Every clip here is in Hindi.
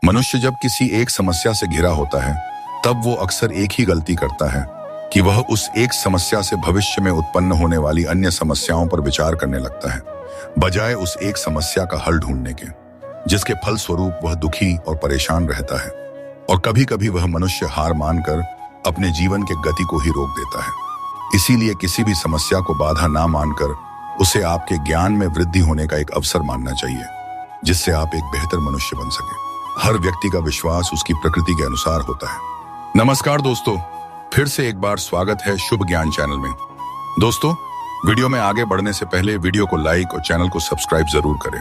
मनुष्य जब किसी एक समस्या से घिरा होता है तब वो अक्सर एक ही गलती करता है कि वह उस एक समस्या से भविष्य में उत्पन्न होने वाली अन्य समस्याओं पर विचार करने लगता है, बजाय उस एक समस्या का हल ढूंढने के, जिसके फलस्वरूप वह दुखी और परेशान रहता है। और कभी कभी वह मनुष्य हार मानकर अपने जीवन के गति को ही रोक देता है। इसीलिए किसी भी समस्या को बाधा ना मानकर उसे आपके ज्ञान में वृद्धि होने का एक अवसर मानना चाहिए, जिससे आप एक बेहतर मनुष्य बन सके। हर व्यक्ति का विश्वास उसकी प्रकृति के अनुसार होता है। नमस्कार दोस्तों, फिर से एक बार स्वागत है शुभ ज्ञान चैनल में। दोस्तों, वीडियो में आगे बढ़ने से पहले वीडियो को लाइक और चैनल को सब्सक्राइब जरूर करें।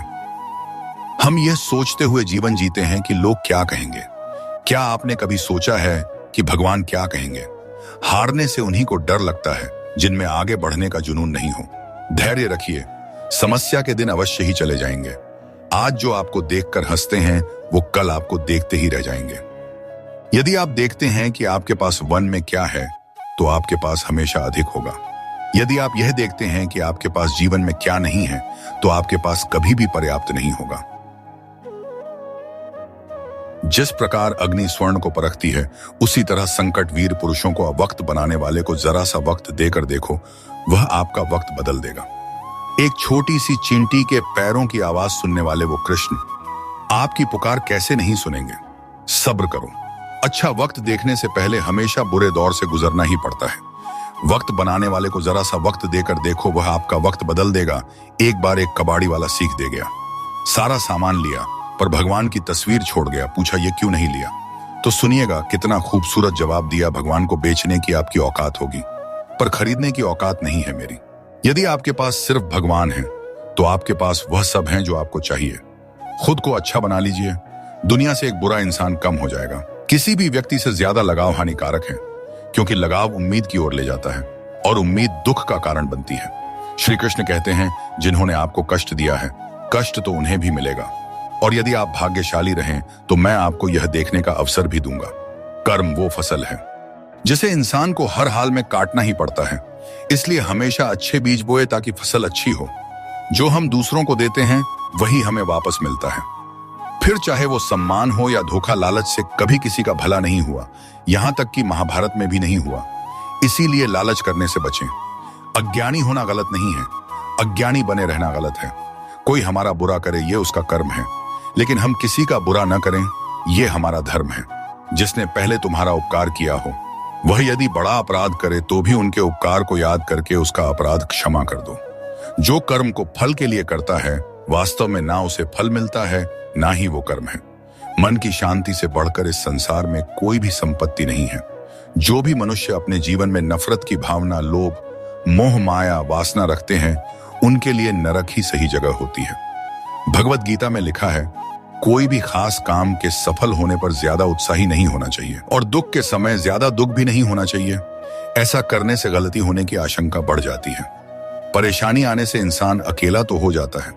हम यह सोचते हुए जीवन जीते हैं कि लोग क्या कहेंगे। क्या आपने कभी सोचा है कि भगवान क्या कहेंगे? हारने से उन्हीं को डर लगता है जिनमें आगे बढ़ने का जुनून नहीं हो। धैर्य रखिए, समस्या के दिन अवश्य ही चले जाएंगे। आज जो आपको देखकर हंसते हैं वो कल आपको देखते ही रह जाएंगे। यदि आप देखते हैं कि आपके पास वन में क्या है तो आपके पास हमेशा अधिक होगा। यदि आप यह देखते हैं कि आपके पास जीवन में क्या नहीं है तो आपके पास कभी भी पर्याप्त नहीं होगा। जिस प्रकार अग्नि स्वर्ण को परखती है, उसी तरह संकट वीर पुरुषों को वक्त बनाने वाले को जरा सा वक्त देकर देखो, वह आपका वक्त बदल देगा। एक छोटी सी चींटी के पैरों की आवाज सुनने वाले वो कृष्ण आपकी पुकार कैसे नहीं सुनेंगे? सब्र करो। अच्छा वक्त देखने से पहले हमेशा बुरे दौर से गुजरना ही पड़ता है। वक्त बनाने वाले को जरा सा वक्त देकर देखो, वह आपका वक्त बदल देगा। एक बार एक कबाड़ी वाला सीख दे गया, सारा सामान लिया पर भगवान की तस्वीर छोड़ गया। पूछा ये क्यों नहीं लिया? तो सुनिएगा कितना खूबसूरत जवाब दिया। भगवान को बेचने की आपकी औकात होगी पर खरीदने की औकात नहीं है मेरी। यदि आपके पास सिर्फ भगवान है तो आपके पास वह सब है जो आपको चाहिए। खुद को अच्छा बना लीजिए, दुनिया से एक बुरा इंसान कम हो जाएगा। किसी भी व्यक्ति से ज्यादा लगाव हानिकारक है, क्योंकि लगाव उम्मीद की ओर ले जाता है और उम्मीद दुख का कारण बनती है। श्री कृष्ण कहते हैं, जिन्होंने आपको कष्ट दिया है कष्ट तो उन्हें भी मिलेगा। और यदि आप भाग्यशाली रहें तो मैं आपको यह देखने का अवसर भी दूंगा। कर्म वो फसल है जिसे इंसान को हर हाल में काटना ही पड़ता है। इसलिए हमेशा अच्छे बीज बोए ताकि फसल अच्छी हो। जो हम दूसरों को देते हैं वही हमें वापस मिलता है। फिर चाहे वो सम्मान हो या धोखा, लालच से कभी किसी का भला नहीं हुआ, यहां तक कि महाभारत में भी नहीं हुआ। इसीलिए लालच करने से बचें। अज्ञानी होना गलत नहीं है, अज्ञानी बने रहना गलत है। कोई हमारा बुरा करे ये उसका कर्म है, लेकिन हम किसी का बुरा न करें ये हमारा धर्म है। जिसने पहले तुम्हारा उपकार किया हो वह यदि बड़ा अपराध करे तो भी उनके उपकार को याद करके उसका अपराध क्षमा कर दो। जो कर्म को फल के लिए करता है वास्तव में ना उसे फल मिलता है ना ही वो कर्म है। मन की शांति से बढ़कर इस संसार में कोई भी संपत्ति नहीं है। जो भी मनुष्य अपने जीवन में नफरत की भावना, लोभ, मोह, माया, वासना रखते हैं उनके लिए नरक ही सही जगह होती है। भगवत गीता में लिखा है, कोई भी खास काम के सफल होने पर ज्यादा उत्साही नहीं होना चाहिए और दुख के समय ज्यादा दुख भी नहीं होना चाहिए। ऐसा करने से गलती होने की आशंका बढ़ जाती है। परेशानी आने से इंसान अकेला तो हो जाता है,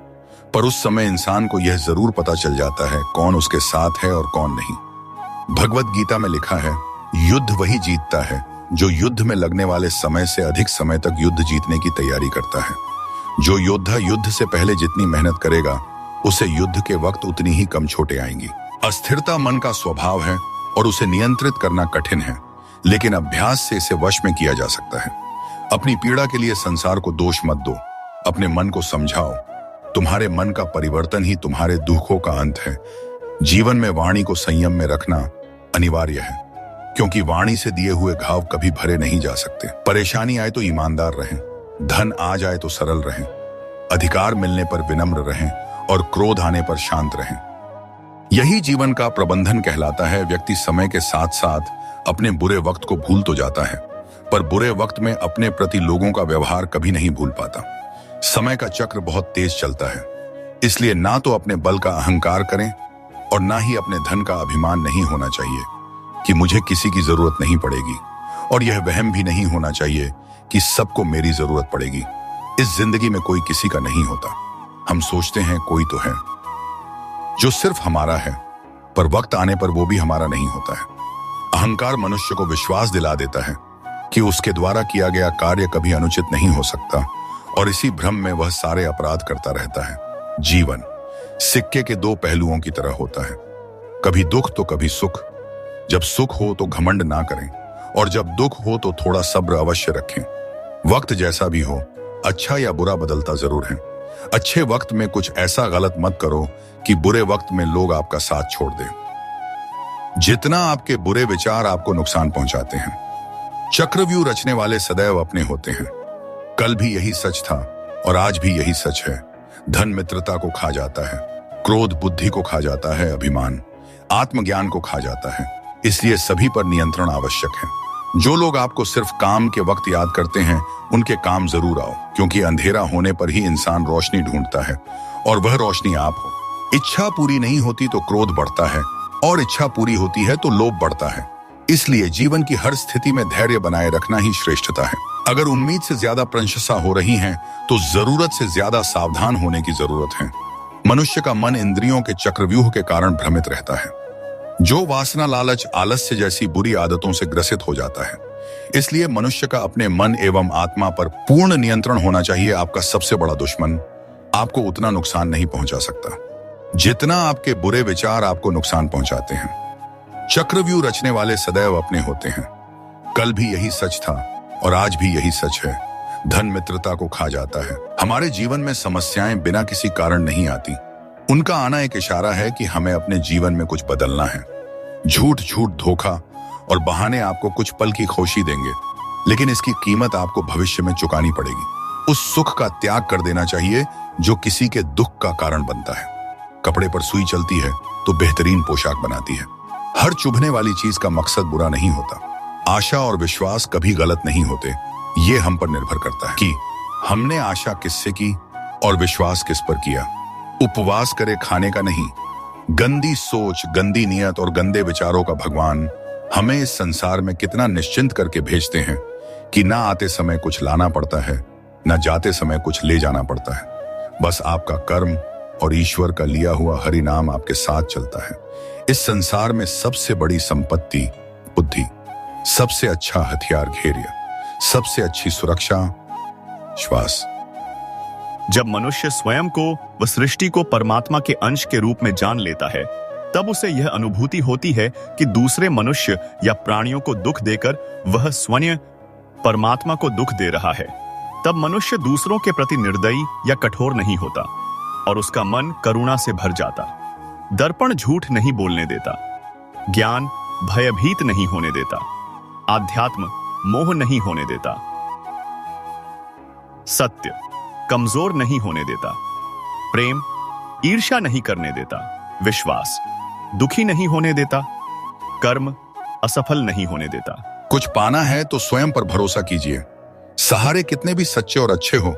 पर उस समय इंसान को यह जरूर पता चल जाता है कौन उसके साथ है और कौन नहीं। भगवत गीता में लिखा है, युद्ध वही जीतता है जो युद्ध में लगने वाले समय से अधिक समय तक युद्ध जीतने की तैयारी करता है। जो योद्धा युद्ध से पहले जितनी मेहनत करेगा उसे युद्ध के वक्त उतनी ही कम चोटें आएंगी। अस्थिरता मन का स्वभाव है और उसे नियंत्रित करना कठिन है, लेकिन अभ्यास से इसे वश में किया जा सकता है। अपनी पीड़ा के लिए संसार को दोष मत दो, अपने मन को समझाओ। तुम्हारे मन का परिवर्तन ही तुम्हारे दुखों का अंत है। जीवन में वाणी को संयम में रखना अनिवार्य है, क्योंकि वाणी से दिए हुए घाव कभी भरे नहीं जा सकते। परेशानी आए तो ईमानदार रहें, धन आ जाए तो सरल रहें, अधिकार मिलने पर विनम्र रहें और क्रोध आने पर शांत रहें। यही जीवन का प्रबंधन कहलाता है। व्यक्ति समय के साथ साथ अपने बुरे वक्त को भूल तो जाता है, पर बुरे वक्त में अपने प्रति लोगों का व्यवहार कभी नहीं भूल पाता। समय का चक्र बहुत तेज चलता है, इसलिए ना तो अपने बल का अहंकार करें और ना ही अपने धन का अभिमान नहीं होना चाहिए कि मुझे किसी की जरूरत नहीं पड़ेगी, और यह वहम भी नहीं होना चाहिए कि सबको मेरी जरूरत पड़ेगी। इस जिंदगी में कोई किसी का नहीं होता। हम सोचते हैं कोई तो है जो सिर्फ हमारा है, पर वक्त आने पर वो भी हमारा नहीं होता है। अहंकार मनुष्य को विश्वास दिला देता है कि उसके द्वारा किया गया कार्य कभी अनुचित नहीं हो सकता, और इसी भ्रम में वह सारे अपराध करता रहता है। जीवन सिक्के के दो पहलुओं की तरह होता है। कभी दुख तो कभी सुख। जब सुख हो तो घमंड ना करें और जब दुख हो तो थोड़ा सब्र अवश्य रखें। वक्त जैसा भी हो, अच्छा या बुरा बदलता जरूर है। अच्छे वक्त में कुछ ऐसा गलत मत करो कि बुरे वक्त में लोग आपका साथ छोड़ दें। जितना आपके बुरे विचार आपको नुकसान पहुंचाते हैं। चक्रव्यूह रचने वाले सदैव अपने होते हैं। कल भी यही सच था और आज भी यही सच है। धन मित्रता को खा जाता है, क्रोध बुद्धि को खा जाता है, अभिमान आत्मज्ञान को खा जाता है। इसलिए सभी पर नियंत्रण आवश्यक है। जो लोग आपको सिर्फ काम के वक्त याद करते हैं, उनके काम जरूर आओ, क्योंकि अंधेरा होने पर ही इंसान रोशनी ढूंढता है और वह रोशनी आप हो। इच्छा पूरी नहीं होती तो क्रोध बढ़ता है और इच्छा पूरी होती है तो लोभ बढ़ता है। इसलिए जीवन की हर स्थिति में धैर्य बनाए रखना ही श्रेष्ठता है। अगर उम्मीद से ज्यादा प्रशंसा हो रही है तो जरूरत से ज्यादा सावधान होने की जरूरत है। मनुष्य का मन इंद्रियों के चक्रव्यूह के कारण भ्रमित रहता है, जो वासना, लालच, आलस्य जैसी बुरी आदतों से ग्रसित हो जाता है। इसलिए मनुष्य का अपने मन एवं आत्मा पर पूर्ण नियंत्रण होना चाहिए। आपका सबसे बड़ा दुश्मन आपको उतना नुकसान नहीं पहुंचा सकता जितना आपके बुरे विचार आपको नुकसान पहुंचाते हैं। चक्रव्यूह रचने वाले सदैव अपने होते हैं। कल भी यही सच था और आज भी यही सच है। धन मित्रता को खा जाता है। हमारे जीवन में समस्याएं बिना किसी कारण नहीं आती। उनका आना एक इशारा है कि हमें अपने जीवन में कुछ बदलना है। झूठ, धोखा और बहाने आपको कुछ पल की खुशी देंगे, लेकिन इसकी कीमत आपको भविष्य में चुकानी पड़ेगी। उस सुख का त्याग कर देना चाहिए जो किसी के दुख का कारण बनता है। कपड़े पर सुई चलती है तो बेहतरीन पोशाक बनाती है। हर चुभने वाली चीज का मकसद बुरा नहीं होता। आशा और विश्वास कभी गलत नहीं होते। ये हम पर निर्भर करता है कि हमने आशा किससे की और विश्वास किस पर किया। उपवास करे खाने का नहीं। गंदी सोच, गंदी नियत और गंदे विचारों का भगवान हमें इस संसार में कितना निश्चिंत करके भेजते हैं कि ना आते समय कुछ लाना पड़ता है, ना जाते समय कुछ ले जाना पड़ता है। बस आपका कर्म और ईश्वर का लिया हुआ हरि नाम आपके साथ चलता है। इस संसार में सबसे बड़ी संपत्ति बुद्धि, सबसे अच्छा हथियार धैर्य, सबसे अच्छी सुरक्षा श्वास। जब मनुष्य स्वयं को व सृष्टि को परमात्मा के अंश के रूप में जान लेता है, तब उसे यह अनुभूति होती है कि दूसरे मनुष्य या प्राणियों को दुख देकर वह स्वयं परमात्मा को दुख दे रहा है। तब मनुष्य दूसरों के प्रति निर्दयी या कठोर नहीं होता और उसका मन करुणा से भर जाता। दर्पण झूठ नहीं बोलने देता, ज्ञान भयभीत नहीं होने देता, आध्यात्म मोह नहीं होने देता, सत्य कमजोर नहीं होने देता, प्रेम ईर्ष्या नहीं करने देता, विश्वास दुखी नहीं होने देता, कर्म असफल नहीं होने देता। कुछ पाना है तो स्वयं पर भरोसा कीजिए। सहारे कितने भी सच्चे और अच्छे हो,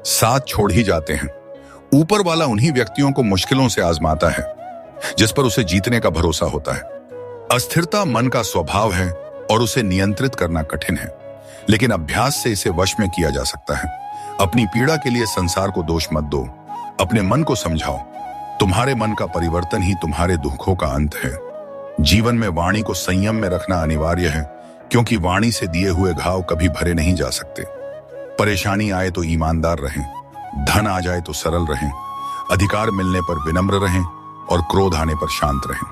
साथ छोड़ ही जाते हैं। ऊपर वाला उन्हीं व्यक्तियों को मुश्किलों से आजमाता है जिस पर उसे जीतने का भरोसा होता है। अस्थिरता मन का स्वभाव है और उसे नियंत्रित करना कठिन है, लेकिन अभ्यास से इसे वश में किया जा सकता है। अपनी पीड़ा के लिए संसार को दोष मत दो, अपने मन को समझाओ। तुम्हारे मन का परिवर्तन ही तुम्हारे दुखों का अंत है। जीवन में वाणी को संयम में रखना अनिवार्य है, क्योंकि वाणी से दिए हुए घाव कभी भरे नहीं जा सकते। परेशानी आए तो ईमानदार रहें, धन आ जाए तो सरल रहें, अधिकार मिलने पर विनम्र रहें और क्रोध आने पर शांत रहें।